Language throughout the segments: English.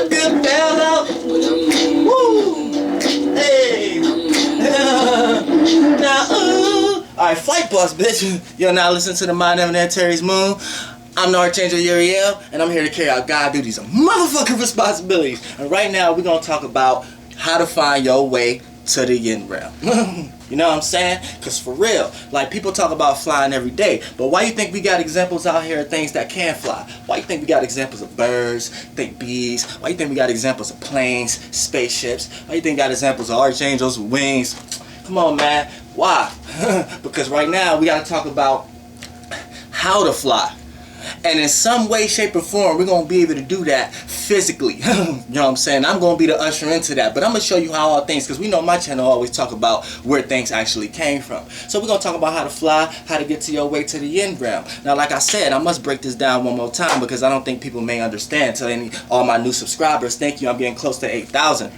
a good fellow. Woo! Hey! Now, alright, Flight Boss, bitch. You're now listening to the Mind of Terry's Moon. I'm the Archangel Uriel, and I'm here to carry out God duties and motherfucking responsibilities. And right now, we're gonna talk about how to find your way to the yin realm. You know what I'm saying? Because for real, like, people talk about flying every day, but why you think we got examples out here of things that can fly? Why you think we got examples of birds, bees? Why you think we got examples of planes, spaceships? Why you think we got examples of archangels with wings? Come on, man. Why? Because right now we got to talk about how to fly. And in some way, shape, or form, we're going to be able to do that physically. You know what I'm saying? I'm going to be the usher into that. But I'm going to show you how all things, because we know my channel always talk about where things actually came from. So we're going to talk about how to fly, how to get to your way to the yin realm. Now, like I said, I must break this down one more time because I don't think people may understand. To all my new subscribers, thank you. I'm getting close to 8,000.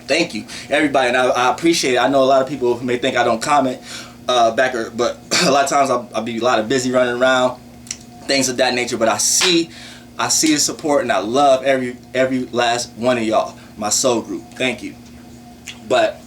Thank you, everybody. And I appreciate it. I know a lot of people may think I don't comment but a lot of times I'll be a lot of busy running around, things of that nature, but I see the support, and I love every last one of y'all, my soul group. Thank you. But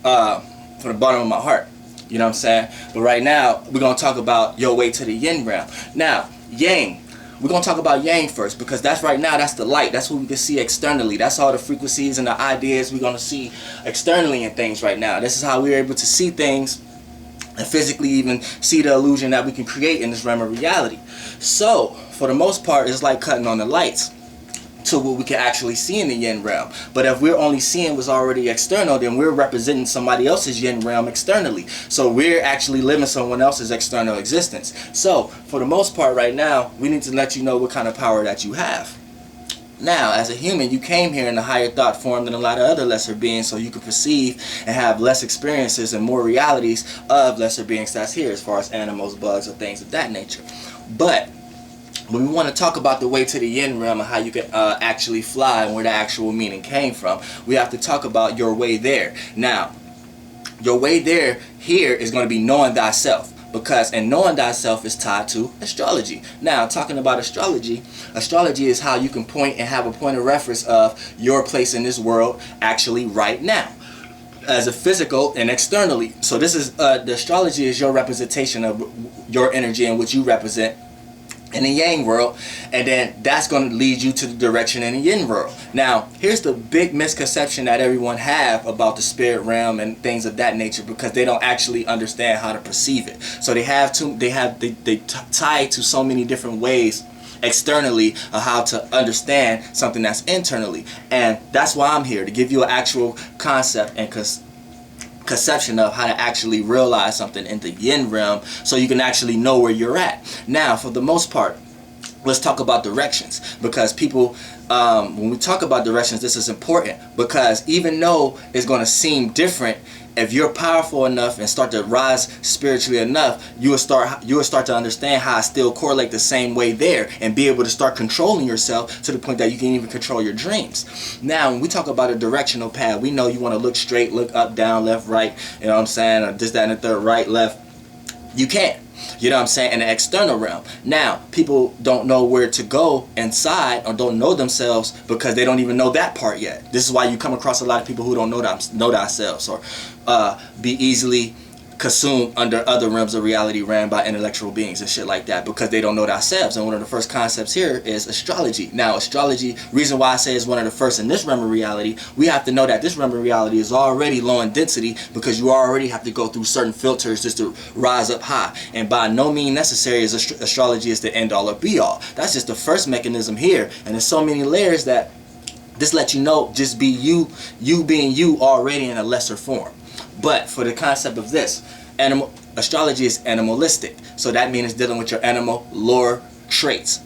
from the bottom of my heart, you know what I'm saying? But right now we're gonna talk about your way to the yin realm. Now, yang, we're gonna talk about yang first, because that's right now, that's the light, that's what we can see externally, that's all the frequencies and the ideas we're gonna see externally in things right now. This is how we're able to see things and physically even see the illusion that we can create in this realm of reality. So, for the most part, it's like cutting on the lights to what we can actually see in the yin realm. But if we're only seeing what's already external, then we're representing somebody else's yin realm externally. So we're actually living someone else's external existence. So, for the most part right now, we need to let you know what kind of power that you have. Now, as a human, you came here in a higher thought form than a lot of other lesser beings, so you can perceive and have less experiences and more realities of lesser beings that's here, as far as animals, bugs, or things of that nature. But when we want to talk about the way to the yin realm and how you can actually fly and where the actual meaning came from, we have to talk about your way there. Now, your way there here is going to be knowing thyself. Because and knowing thyself is tied to astrology. Now, talking about astrology is how you can point and have a point of reference of your place in this world actually right now, as a physical and externally. So this is the astrology is your representation of your energy and what you represent in the yang world, and then that's going to lead you to the direction in the yin world. Now, here's the big misconception that everyone have about the spirit realm and things of that nature, because they don't actually understand how to perceive it. So they tie it to so many different ways externally of how to understand something that's internally. And that's why I'm here, to give you an actual concept and conception of how to actually realize something in the yin realm, so you can actually know where you're at. Now, for the most part, let's talk about directions, because people, when we talk about directions, this is important, because even though it's going to seem different, if you're powerful enough and start to rise spiritually enough, you will start to understand how I still correlate the same way there, and be able to start controlling yourself to the point that you can even control your dreams. Now, when we talk about a directional path, we know you want to look straight, look up, down, left, right, you know what I'm saying, or this, that, and the third, right, left. You can't. You know what I'm saying? In the external realm. Now, people don't know where to go inside, or don't know themselves, because they don't even know that part yet. This is why you come across a lot of people who don't know themselves, or be easily consumed under other realms of reality ran by intellectual beings and shit like that, because they don't know themselves. And one of the first concepts here is astrology. Now, astrology, reason why I say it's one of the first in this realm of reality, we have to know that this realm of reality is already low in density, because you already have to go through certain filters just to rise up high. And by no means necessary is astrology is the end all or be all. That's just the first mechanism here, and there's so many layers that this lets you know just be you being you already in a lesser form. But for the concept of this, astrology is animalistic. So that means it's dealing with your animal lower traits,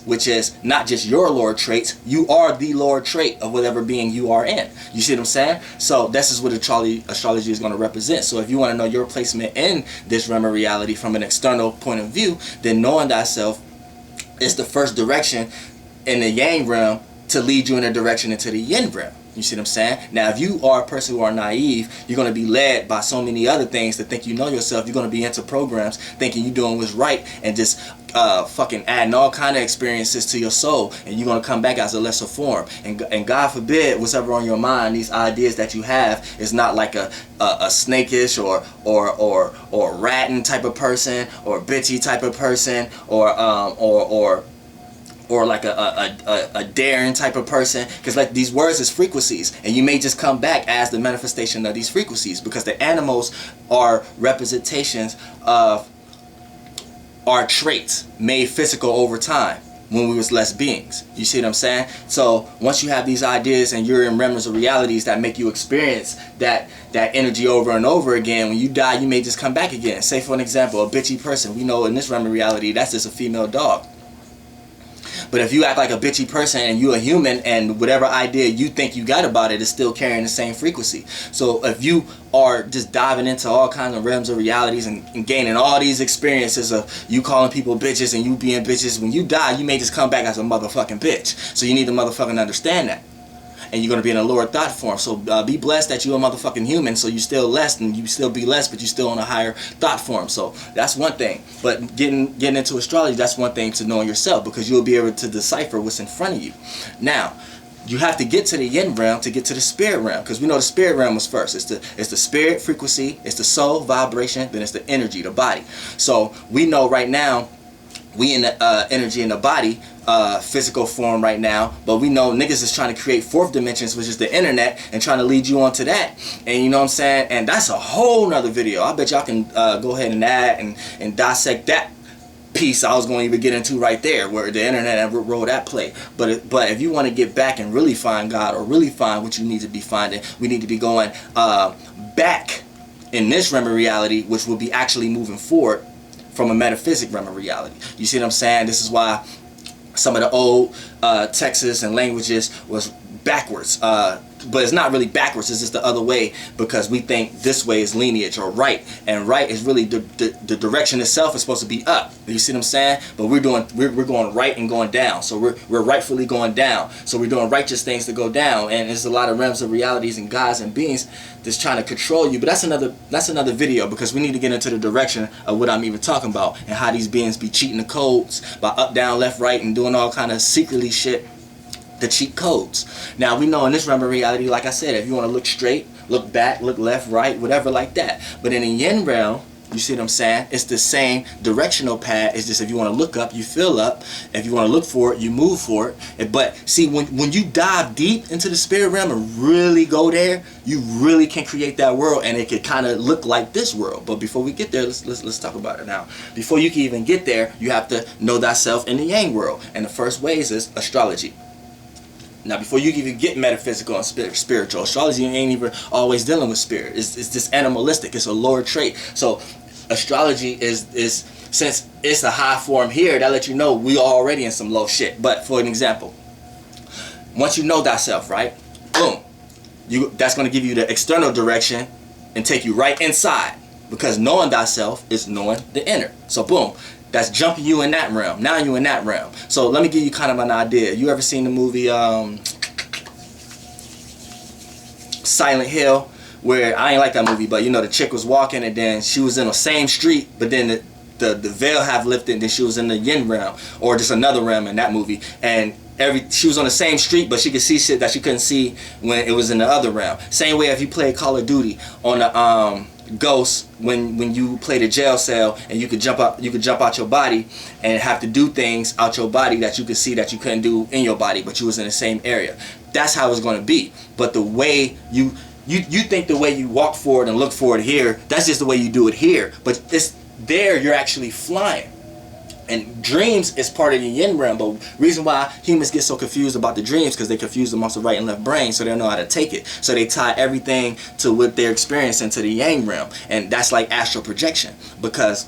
which is not just your lower traits, you are the lower trait of whatever being you are in. You see what I'm saying? So this is what astrology is going to represent. So if you want to know your placement in this realm of reality from an external point of view, then knowing thyself is the first direction in the yang realm to lead you in a direction into the yin realm. You see what I'm saying? Now, if you are a person who are naive, you're going to be led by so many other things to think you know yourself. You're going to be into programs thinking you're doing what's right and just fucking adding all kind of experiences to your soul, and you're going to come back as a lesser form. And God forbid, whatever on your mind, these ideas that you have is not like a snakish or ratting type of person, or bitchy type of person, or like a daring type of person, because like these words is frequencies, and you may just come back as the manifestation of these frequencies, because the animals are representations of our traits made physical over time when we was less beings. You see what I'm saying? So once you have these ideas and you're in realms of realities that make you experience that energy over and over again, when you die you may just come back again. Say for an example, a bitchy person, we know in this realm of reality that's just a female dog. But if you act like a bitchy person and you're a human, and whatever idea you think you got about it is still carrying the same frequency. So if you are just diving into all kinds of realms of realities and gaining all these experiences of you calling people bitches and you being bitches, when you die you may just come back as a motherfucking bitch. So you need to motherfucking understand that. And you're going to be in a lower thought form. So be blessed that you're a motherfucking human, so you still less, and you still be less, but you still on a higher thought form. So that's one thing. But getting into astrology, that's one thing to know yourself, because you'll be able to decipher what's in front of you. Now, you have to get to the yin realm to get to the spirit realm, because we know the spirit realm was first. It's the spirit frequency, it's the soul vibration, then it's the energy, the body. So we know right now we in the energy in the body, physical form right now, but we know niggas is trying to create fourth dimensions, which is the internet, and trying to lead you onto that. And you know what I'm saying? And that's a whole nother video. I bet y'all can go ahead and add and dissect that piece I was going to even get into right there, where the internet and role that play. But if you want to get back and really find God, or really find what you need to be finding, we need to be going back in this realm of reality, which will be actually moving forward from a metaphysic realm of reality. You see what I'm saying? This is why some of the old texts and languages was backwards. But it's not really backwards, it's just the other way, because we think this way is lineage or right, and right is really the direction itself is supposed to be up. You see what I'm saying? But we're going right and going down. So we're rightfully going down. So we're doing righteous things to go down, and there's a lot of realms of realities and gods and beings that's trying to control you. But that's another video, because we need to get into the direction of what I'm even talking about, and how these beings be cheating the codes by up, down, left, right, and doing all kind of secretly shit to cheat codes. Now we know in this realm of reality, like I said, if you want to look straight, look back, look left, right, whatever like that. But in the yin realm, you see what I'm saying? It's the same directional path. It's just if you want to look up, you feel up. If you want to look for it, you move for it. But see, when you dive deep into the spirit realm and really go there, you really can create that world, and it can kind of look like this world. But before we get there, let's talk about it now. Before you can even get there, you have to know thyself in the yang world, and the first ways is astrology. Now, before you even get metaphysical and spiritual, astrology ain't even always dealing with spirit. It's just animalistic. It's a lower trait. So astrology is since it's a high form here, that lets you know we are already in some low shit. But for an example, once you know thyself, right? Boom. That's going to give you the external direction and take you right inside, because knowing thyself is knowing the inner. So boom. That's jumping you in that realm. Now you're in that realm. So let me give you kind of an idea. You ever seen the movie Silent Hill? Where, I ain't like that movie, but you know, the chick was walking and then she was in the same street, but then the veil have lifted and then she was in the yin realm, or just another realm in that movie. And she was on the same street, but she could see shit that she couldn't see when it was in the other realm. Same way if you play Call of Duty on the Ghost, when you play the jail cell, and you could jump out your body and have to do things out your body that you could see that you couldn't do in your body, but you was in the same area. That's how it's going to be. But the way you think the way you walk forward and look forward here, that's just the way you do it here. But it's there, you're actually flying. And dreams is part of the yin realm, but reason why humans get so confused about the dreams, because they confuse amongst the right and left brain, so they don't know how to take it. So they tie everything to what they're experiencing to the yang realm, and that's like astral projection, because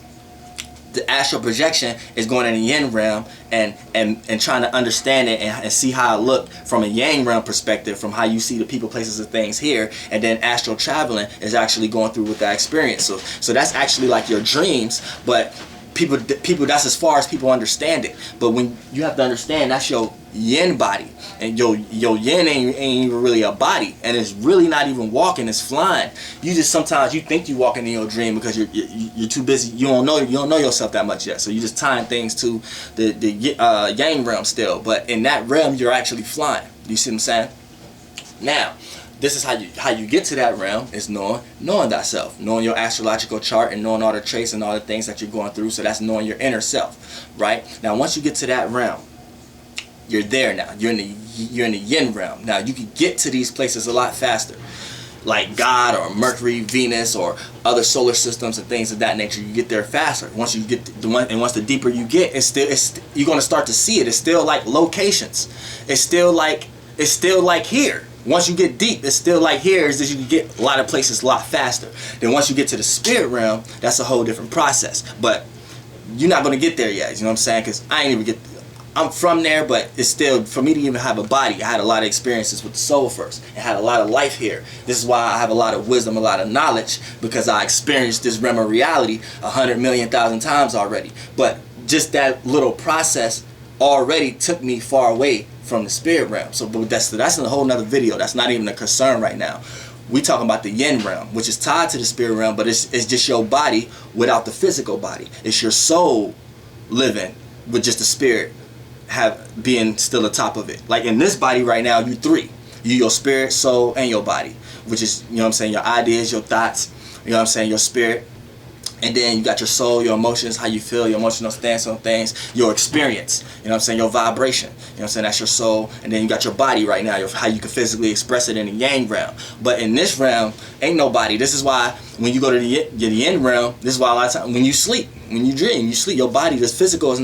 the astral projection is going in the yin realm and trying to understand it and see how it looked from a yang realm perspective, from how you see the people, places, and things here. And then astral traveling is actually going through with that experience. So that's actually like your dreams, but people, that's as far as people understand it. But when you have to understand, that's your yin body, and your yin ain't even really a body, and it's really not even walking, it's flying. You just sometimes you think you walking in your dream because you're too busy. You don't know yourself that much yet, so you just tying things to the yang realm still. But in that realm, you're actually flying. You see what I'm saying? Now, this is how you get to that realm, is knowing thyself, knowing your astrological chart, and knowing all the traits and all the things that you're going through. So that's knowing your inner self, right? Now, once you get to that realm, you're there now. You're in the yin realm. Now you can get to these places a lot faster, like God or Mercury, Venus, or other solar systems and things of that nature. You get there faster. Once you get once the deeper you get, you're gonna start to see it. It's still like locations. It's still like here. Once you get deep, it's still like here, is that you can get a lot of places a lot faster. Then once you get to the spirit realm, that's a whole different process. But you're not gonna get there yet. You know what I'm saying? Because I ain't even get. I'm from there, but it's still, for me to even have a body, I had a lot of experiences with the soul first, and had a lot of life here. This is why I have a lot of wisdom, a lot of knowledge, because I experienced this realm of reality 100,000,000 times already. But just that little process already took me far away from the spirit realm. So but that's in a whole nother video. That's not even a concern right now. We talking about the yin realm, which is tied to the spirit realm, but it's just your body without the physical body. It's your soul living with just the spirit being still atop of it. Like in this body right now, you three. You, your spirit, soul, and your body, which is, you know what I'm saying, your ideas, your thoughts, you know what I'm saying, your spirit. And then you got your soul, your emotions, how you feel, your emotional stance on things, your experience, you know what I'm saying, your vibration, you know what I'm saying, that's your soul. And then you got your body right now, how you can physically express it in the yang realm. But in this realm, ain't no body. This is why when you go to the yin realm, this is why a lot of times when you sleep, when you dream, you sleep, your body, this physical is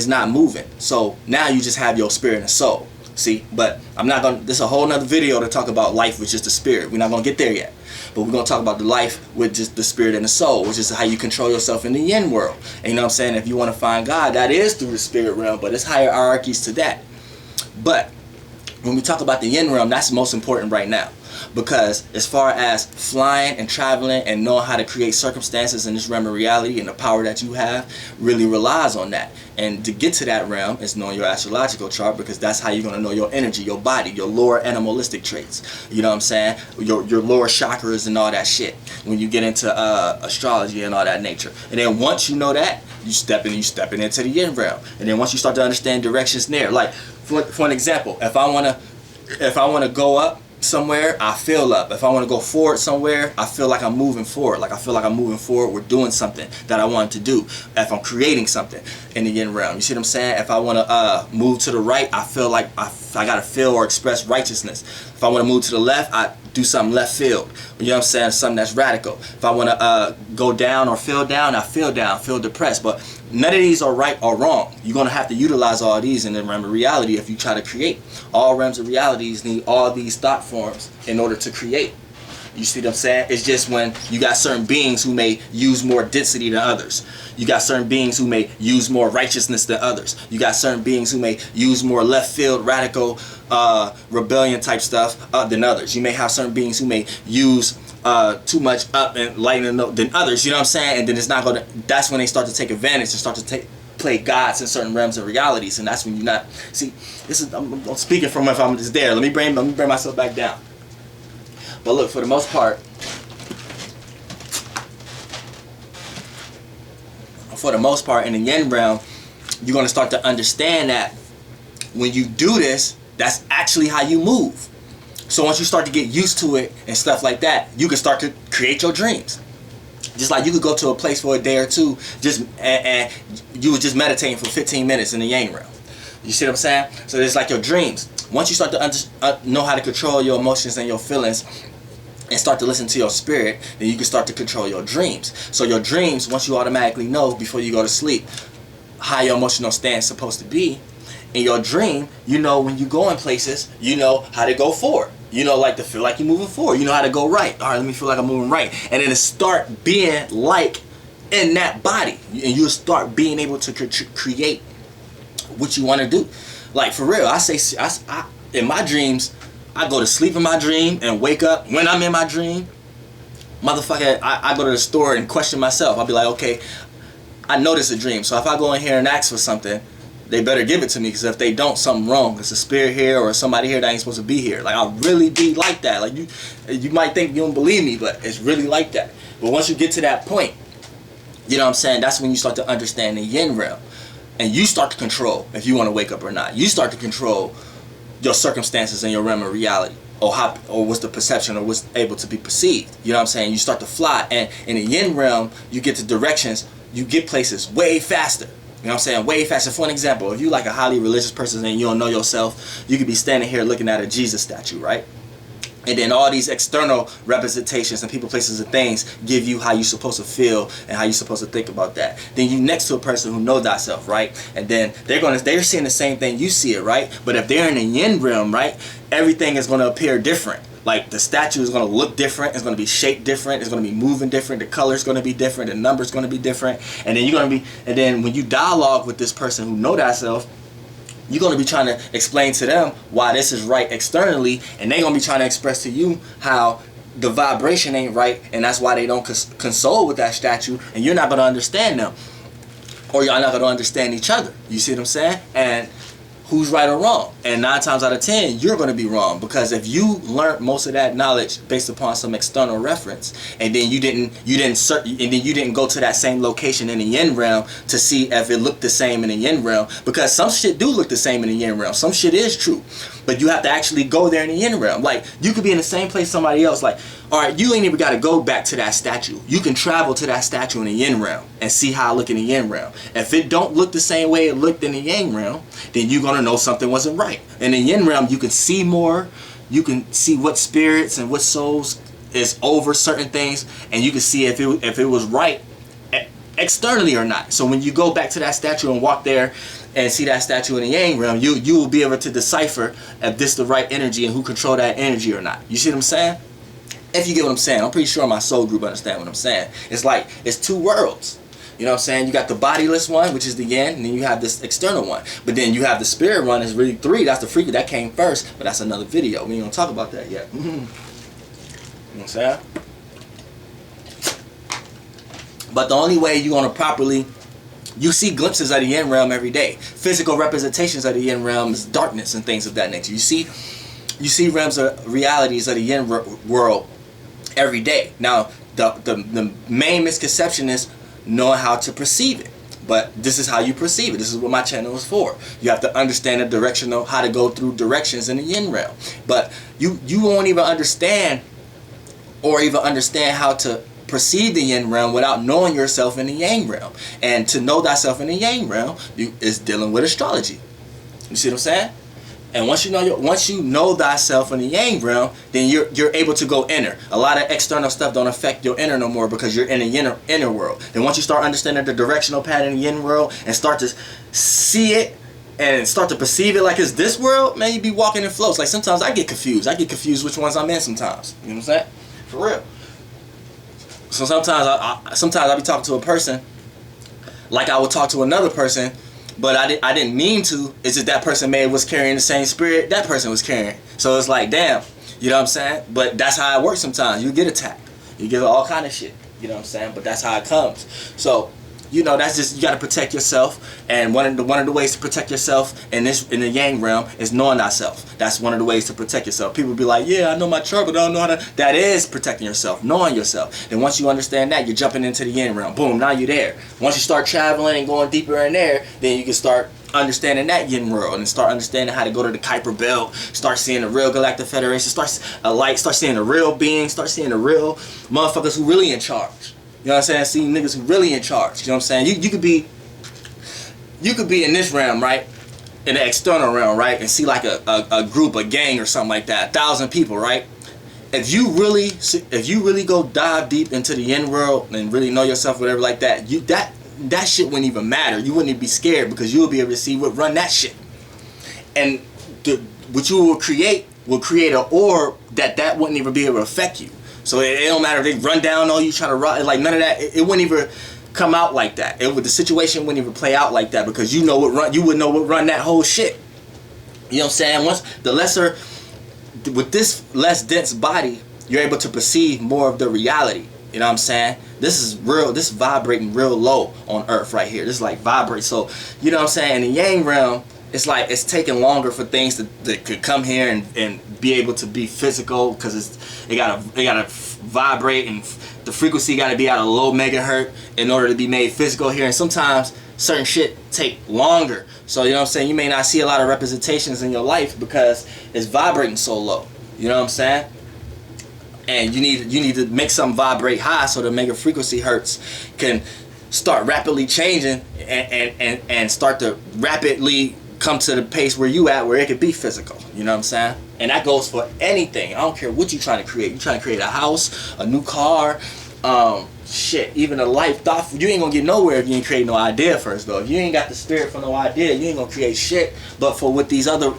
not moving. So now you just have your spirit and soul. See, but I'm not gonna, this is a whole nother video to talk about life with just the spirit. We're not gonna get there yet, but we're gonna talk about the life with just the spirit and the soul, which is how you control yourself in the yin world. And you know what I'm saying, if you want to find God, that is through the spirit realm, but it's hierarchies to that. But when we talk about the yin realm, that's most important right now, because as far as flying and traveling and knowing how to create circumstances in this realm of reality, and the power that you have really relies on that. And to get to that realm is knowing your astrological chart, because that's how you're going to know your energy, your body, your lower animalistic traits. You know what I'm saying? Your lower chakras and all that shit when you get into astrology and all that nature. And then once you know that, you stepping into the yin realm. And then once you start to understand directions there, like for an example, if I want to go up somewhere, I feel up. If I want to go forward somewhere, I feel like I'm moving forward. Like I feel like I'm moving forward. We're doing something that I want to do. If I'm creating something in the yin realm, you see what I'm saying? If I want to move to the right, I feel like I gotta feel or express righteousness. If I want to move to the left, I do something left field. You know what I'm saying? Something that's radical. If I want to go down or feel down, I feel down, feel depressed. But none of these are right or wrong. You're going to have to utilize all these in the realm of reality if you try to create. All realms of realities need all these thought forms in order to create. You see what I'm saying? It's just when you got certain beings who may use more density than others. You got certain beings who may use more righteousness than others. You got certain beings who may use more left field, radical, rebellion type stuff than others. You may have certain beings who may use too much up and lighten than others. You know what I'm saying? And then it's not going to, that's when they start to take advantage and start to play gods in certain realms of realities. And that's when you're not, see, this is, I'm speaking from if I'm just there. Let me bring myself back down. But look, for the most part, in the yin realm, you're going to start to understand that when you do this, that's actually how you move. So once you start to get used to it and stuff like that, you can start to create your dreams. Just like you could go to a place for a day or two, and you were just meditating for 15 minutes in the yang realm. You see what I'm saying? So it's like your dreams. Once you start to know how to control your emotions and your feelings, and start to listen to your spirit, then you can start to control your dreams. So your dreams, once you automatically know before you go to sleep how your emotional stance is supposed to be, in your dream, you know when you go in places, you know how to go forward. You know, like to feel like you're moving forward. You know how to go right. All right, let me feel like I'm moving right. And then to start being like in that body. And you'll start being able to create what you want to do. Like for real, I in my dreams, I go to sleep in my dream and wake up when I'm in my dream. Motherfucker, I go to the store and question myself. I'll be like, okay, I know this is a dream. So if I go in here and ask for something, they better give it to me, because if they don't, something wrong. It's a spirit here or somebody here that ain't supposed to be here. Like, I'll really be like that. Like, you might think you don't believe me, but it's really like that. But once you get to that point, you know what I'm saying, that's when you start to understand the yin realm. And you start to control if you want to wake up or not. You start to control your circumstances and your realm of reality, or what's the perception, or what's able to be perceived. You know what I'm saying? You start to fly, and in the yin realm, you get to directions, you get places way faster. You know what I'm saying? Way faster. For an example, if you like a highly religious person and you don't know yourself, you could be standing here looking at a Jesus statue, right? And then all these external representations and people, places, and things give you how you're supposed to feel and how you're supposed to think about that. Then you next to a person who knows thyself, right? And then they're seeing the same thing you see it, right? But if they're in the yin realm, right, everything is going to appear different. Like, the statue is going to look different. It's going to be shaped different. It's going to be moving different. The color is going to be different. The number is going to be different. And then when you dialogue with this person who know thyself, you're going to be trying to explain to them why this is right externally, and they're going to be trying to express to you how the vibration ain't right, and that's why they don't console with that statue, and you're not going to understand them, or you're not going to understand each other. You see what I'm saying? And who's right or wrong? And 9 times out of 10, you're going to be wrong, because if you learned most of that knowledge based upon some external reference, and then you didn't go to that same location in the yin realm to see if it looked the same in the yin realm, because some shit do look the same in the yin realm. Some shit is true, but you have to actually go there in the yin realm. Like, you could be in the same place somebody else. Like, all right, you ain't even got to go back to that statue. You can travel to that statue in the yin realm and see how it look in the yin realm. If it don't look the same way it looked in the yang realm, then you're going to know something wasn't right. In the yin realm, you can see more. You can see what spirits and what souls is over certain things, and you can see if it was right externally or not. So when you go back to that statue and walk there and see that statue in the yang realm, you will be able to decipher if this the right energy and who control that energy or not. You see what I'm saying? If you get what I'm saying. I'm pretty sure my soul group understand what I'm saying. It's like, it's two worlds. You know what I'm saying? You got the bodiless one, which is the yin, and then you have this external one. But then you have the spirit one, is really 3. That's the freaky. That came first, but that's another video. We ain't gonna talk about that yet. You know what I'm saying? But the only way you're gonna properly, you see glimpses of the yin realm every day. Physical representations of the yin realm is darkness and things of that nature. You see realms of realities of the yin world every day. Now, the main misconception is knowing how to perceive it. But this is how you perceive it. This is what my channel is for. You have to understand the direction of how to go through directions in the yin realm. But you won't even understand how to perceive the yin realm without knowing yourself in the yang realm. And to know thyself in the yang realm is dealing with astrology. You see what I'm saying? And once you know thyself in the yang realm, then you're able to go inner. A lot of external stuff don't affect your inner no more, because you're in the inner world. And once you start understanding the directional pattern in the yin world and start to see it and start to perceive it like it's this world, man, you be walking in flows. Like, sometimes I get confused. I get confused which ones I'm in sometimes. You know what I'm saying? For real. So sometimes I be talking to a person like I would talk to another person, but I didn't mean to. It's just that person was carrying the same spirit that person was carrying. So it's like, damn, you know what I'm saying? But that's how it works sometimes. You get attacked. You get all kind of shit. You know what I'm saying? But that's how it comes. So, you know, that's just, you got to protect yourself. And one of the ways to protect yourself in the yang realm is knowing thyself. That's one of the ways to protect yourself. People be like, yeah, I know my chart, but I don't know how to. That is protecting yourself, knowing yourself. And once you understand that, you're jumping into the yin realm. Boom, now you're there. Once you start traveling and going deeper in there, then you can start understanding that yin world and start understanding how to go to the Kuiper Belt, start seeing the real Galactic Federation, start seeing the real beings, start seeing the real motherfuckers who really in charge. You know what I'm saying? See niggas who really in charge. You know what I'm saying? You could be in this realm, right? In the external realm, right? And see like a group, a gang or something like that, 1,000 people, right? If you really go dive deep into the yin world and really know yourself, whatever like that, that shit wouldn't even matter. You wouldn't even be scared, because you'll be able to see what run that shit. And what you will create an orb that wouldn't even be able to affect you. So it don't matter if they run down on you, try to run, like none of that. It wouldn't even come out like that. The situation wouldn't even play out like that, because you would know what run that whole shit. You know what I'm saying? With this less dense body, you're able to perceive more of the reality. You know what I'm saying? This is real. This is vibrating real low on Earth right here. This is like vibrate. So you know what I'm saying? In the yang realm, it's like it's taking longer for things that could come here and be able to be physical, because it gotta vibrate, and the frequency gotta be at a low megahertz in order to be made physical here. And sometimes certain shit take longer. So you know what I'm saying? You may not see a lot of representations in your life because it's vibrating so low. You know what I'm saying? And you need to make something vibrate high so the mega frequency hertz can start rapidly changing and start to rapidly come to the pace where you at, where it could be physical. You know what I'm saying? And that goes for anything. I don't care what you're trying to create. You're trying to create a house, a new car, shit, even a life thought. You ain't gonna get nowhere if you ain't create no idea first, though. If you ain't got the spirit for no idea, you ain't gonna create shit but for what these other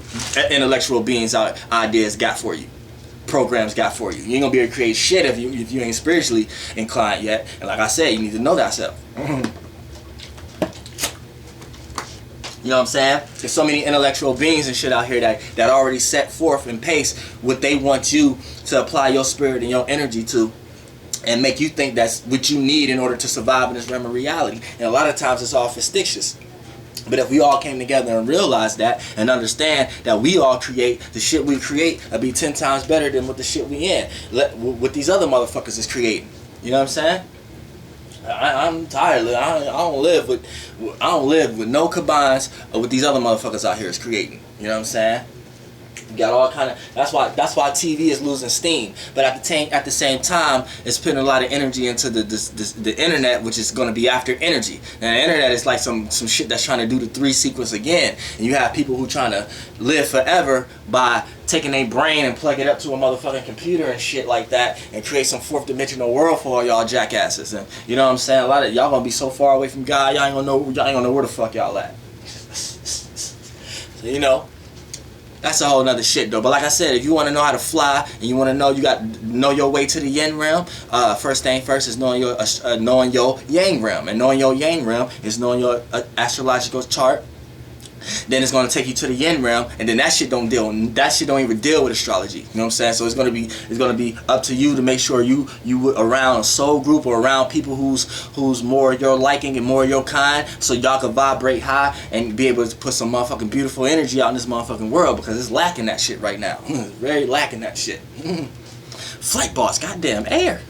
intellectual beings ideas got for you, programs got for you. You ain't gonna be able to create shit if you ain't spiritually inclined yet. And like I said, you need to know that self. You know what I'm saying? There's so many intellectual beings and shit out here that already set forth in pace what they want you to apply your spirit and your energy to, and make you think that's what you need in order to survive in this realm of reality. And a lot of times it's all fictitious. But if we all came together and realized that and understand that we all create, the shit we create will be 10 times better than what the shit we in. What these other motherfuckers is creating. You know what I'm saying? I'm tired. I don't live with no combines of what these other motherfuckers out here is creating. You know what I'm saying? You got all kind of. That's why TV is losing steam. But at the same time, it's putting a lot of energy into the internet, which is going to be after energy. And the internet is like some shit that's trying to do the 3 sequence again. And you have people who trying to live forever by taking their brain and plug it up to a motherfucking computer and shit like that, and create some 4th dimensional world for all y'all jackasses. And you know what I'm saying? A lot of y'all gonna be so far away from God, y'all ain't gonna know where the fuck y'all at. So you know. That's a whole nother shit though. But like I said, if you want to know how to fly and you want to know, you got to know your way to the yin realm. First thing first is knowing your yang realm, and knowing your yang realm is knowing your astrological chart. Then it's going to take you to the yin realm, and then that shit don't even deal with astrology. You know what I'm saying? So it's going to be up to you to make sure you around a soul group or around people who's more your liking and more your kind, so y'all can vibrate high and be able to put some motherfucking beautiful energy out in this motherfucking world, because it's lacking that shit right now. It's very lacking that shit. Flight boss, goddamn air.